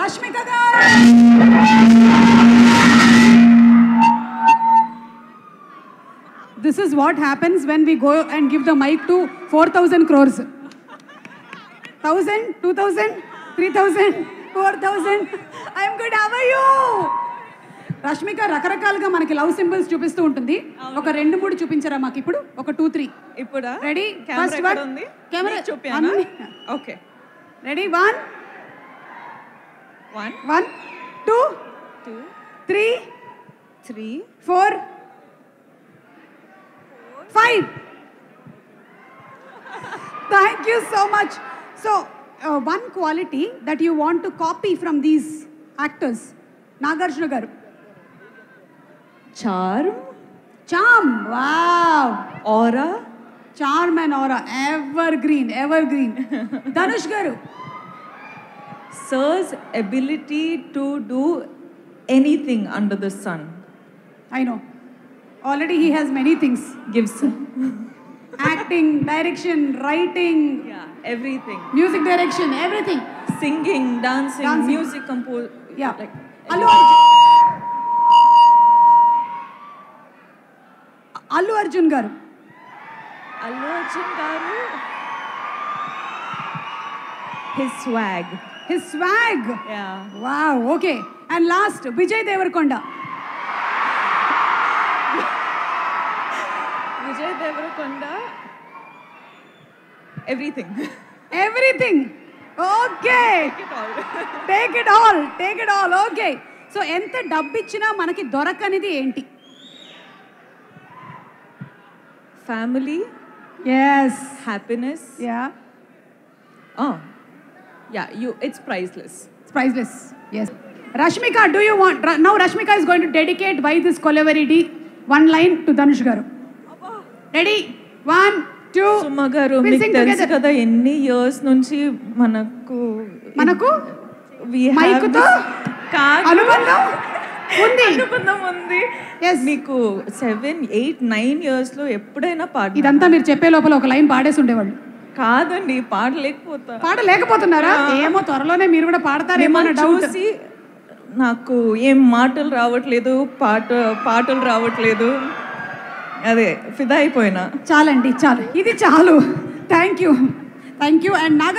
రష్మిక గారు. This is what happens when we go and give the mic to 4,000 crores. 1,000, 2,000, 3,000, 4,000. I'm good. How are you? Rashmika రకరకాలుగా మనకి love symbols చూపిస్తూ ఉంటుంది. ఒక 2-3 చూపించరా మాకు ఇప్పుడు? ఒక 2-3. ఇప్పుడా? రెడీ? ఫస్ట్ వన్ ఉంది. Camera చూపియానా? Okay. Ready? 1 2 3 4 5. Thank you so much. So, one quality that you want to copy from these actors. Nagarjuna garu. Charm. Wow. Aura. Charm and aura. Evergreen. Dhanush garu. Sir's ability to do anything under the sun. I know. Already he has many things. Gives Acting, direction, writing. Yeah, everything. Music direction, everything. Singing, dancing. Music compose. Yeah. Like Allu Arjun garu. His swag. Yeah. Wow, okay. And last, Vijay Devarkonda. Vijay Devarkonda. Everything. Okay. Take it all. Okay. So, enta డబ్బు ఇచ్చినా మనకి దొరకనిది ఏంటి? Family. Yes. Happiness. Yeah. It's priceless. Yes. Rashmika, do you want... Now Rashmika is going to dedicate Why This Kolaveri one line to Dhanush garu. Ready? 1, 2. Suma garu, మీకు తెలుసు కదా ఎన్ని years నుంచి మనకు మైకుతో అనుబంధం ఉంది. మీకు 7, 8, 9 ఇయర్స్ లో ఎప్పుడైనా పాట ఇదంతా మీరు చెప్పే లోపల ఒక లైన్ పాడేసి ఉండేవాళ్ళు. కాదండి, పాడలేకపోతున్నారా? ఏమో త్వరలోనే మీరు కూడా పాడతారేమో అన్న డౌట్. చూసి నాకు ఏం మాటలు రావట్లేదు, పాటలు రావట్లేదు, అదే ఫిదా అయిపోయినా. చాలండి, చాలు, ఇది చాలు. Thank you. అండ్ నాగర్